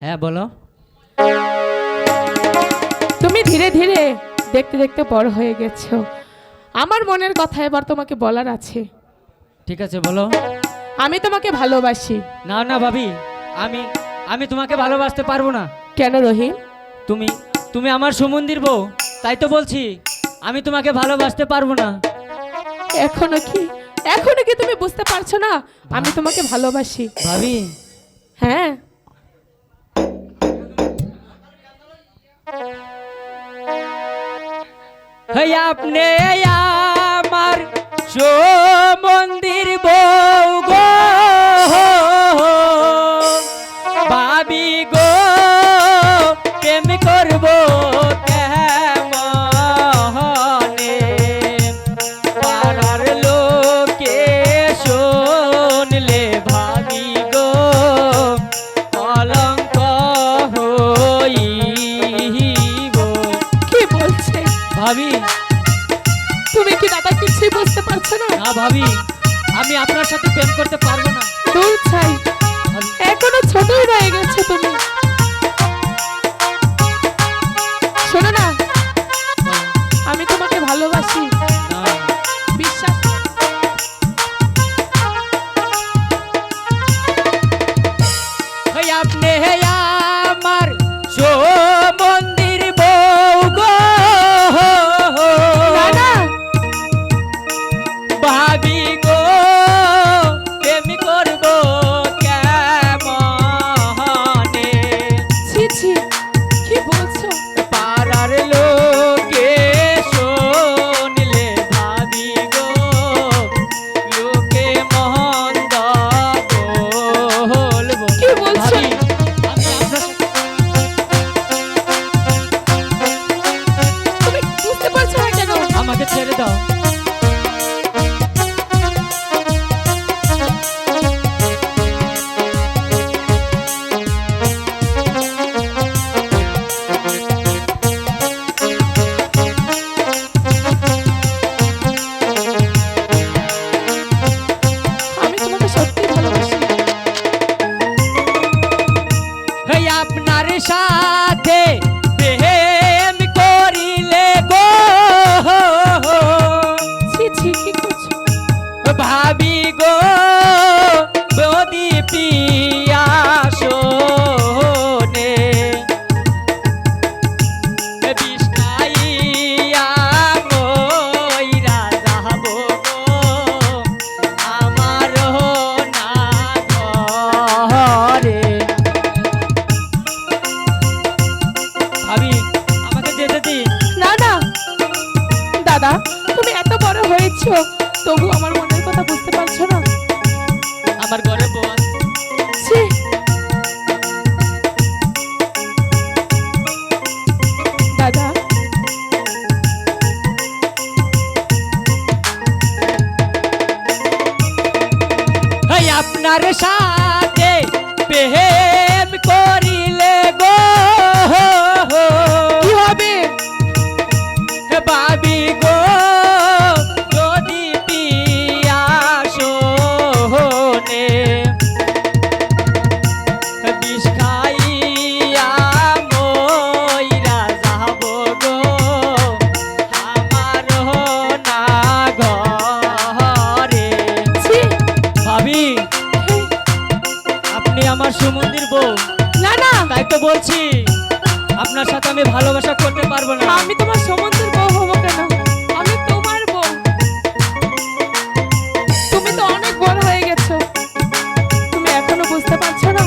হ্যাঁ বলো। তুমি ধীরে ধীরে দেখতে দেখতে বড় হয়ে গেছো। আমার মনের কথা এবার তোমাকে বলার আছে। ঠিক আছে বলো। আমি তোমাকে ভালোবাসি। না না ভাবি, আমি আমি তোমাকে ভালোবাসতে পারবো না। কেন রহিম? তুমি তুমি আমার সুমন্দির বউ, তাই তো বলছি আমি তোমাকে ভালোবাসতে পারবো না। এখনো কি তুমি বুঝতে পারছো না আমি তোমাকে ভালোবাসি? ভাবি হ্যাঁ। হই আপনি আমার সুমন্দির বউ গো, ভাবি গো প্রেম করবো কেমনে, পাড়ার লোকে শুনলে ভাবি গো কলঙ্ক হইব। কি বলছে ভাবি তুমি? কি দাদা কিছুই বুঝতে পারছো না? না ভাবি, আমি আপনার সাথে প্রেম করতে পারবো না। দূর ছাই, এখনো ছোটই রয়ে গেছো তুমি। শোনো না, আমি তোমাকে ভালোবাসি, না, বিশ্বাস করো। হই আপনি আমার সুমন্দির বউ গো, না না, ভাবি গো প্রেম করবো কেমনে, ছি ছি, কি বলছো? পাড়ার লোকে শুনলে ভাবি গো লোকে মন্দ বলবো। কি বলছো? ভাবি, আমি আপনার সাথে তুমি বুঝতে পারছো না কেন? আমাকে ছেড়ে দাও। আমি তোমাকে সত্যি ভালোবাসি। হেই আপনার সাথে প্রেম করিলে গো, ছি ছি, কি করছো? ভাবি গো যদি পিয়া শোনে, বিষ খাইয়া মইরা যাব গো আমার না ঘরে। ভাবি আমাকে যেতে দিন। না না দাদা, তুমি এত বড় হয়েছো তবু আমার মনের কথা বুঝতে পারছো না? আমার ঘরে বউ আছে। ছি, দাদা হেই আপনার সাথে প্রেম করিলে গো, কি হবে? ভাবি গো যদি পিয়া শোনে, বিষ খাইয়া মইরা যাব গো আমার না ঘরে। ছি, ভাবি আপনি আমার সুমন্দির বউ, না না, তাই তো বলছি আপনার সাথে আমি ভালোবাসা করতে পারবো না। আমি তোমার সমুদ্রের বউ হবো কেন? আমি তোমার বউ। তুমি তো অনেক বড় হয়ে গেছো, তুমি এখনো বুঝতে পারছো না?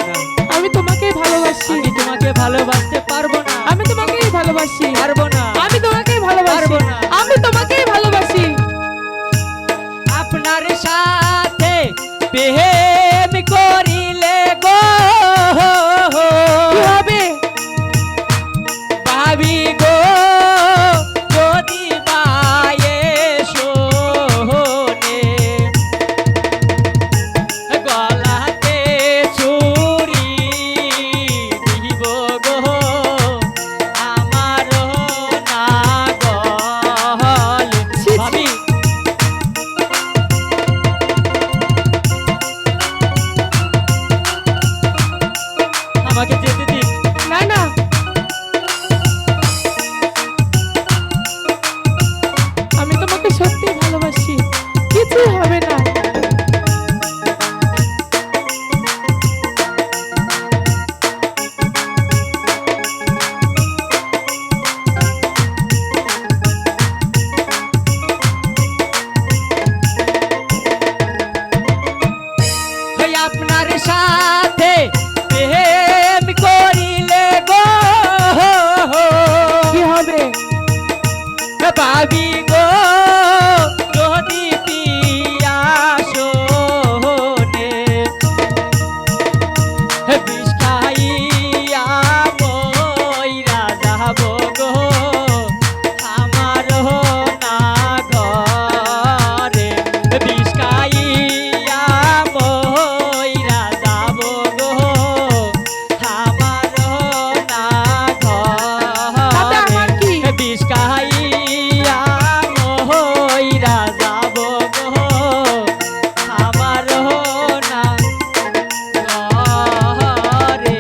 না, আমি তোমাকেই ভালোবাসি। আমি তোমাকে ভালোবাসতে পারবো না। আমি তোমাকেই ভালোবাসি। পারবো না। আমি তোমাকেই ভালোবাসি। পারবো না। আমি তোমাকেই ভালোবাসি। আপনার সাথে প্রেম করিলে গো, কি হবে? ভাবি গো যদি বায়ে শোনে, গলাতে চুরি দিব গো আমার না গলে। ছি, ছি। ভাবি যেতে দিন। না না, আমি তোমাকে সত্যি ভালোবাসি, কিছুই হবে না। ওই আপনার সাথে প্রেম করিলে গো কি হবে? ভাবি গো যদি পিয়া শোনে বিষ খাইয়া মইরা যাব গো আমার না ঘরে বিষ খাইয়া মইরা যাব গো আমার না তাতে আমার কি? ঘরে বিষ খাইয়া মইরা যাব গো আমার না ঘরে।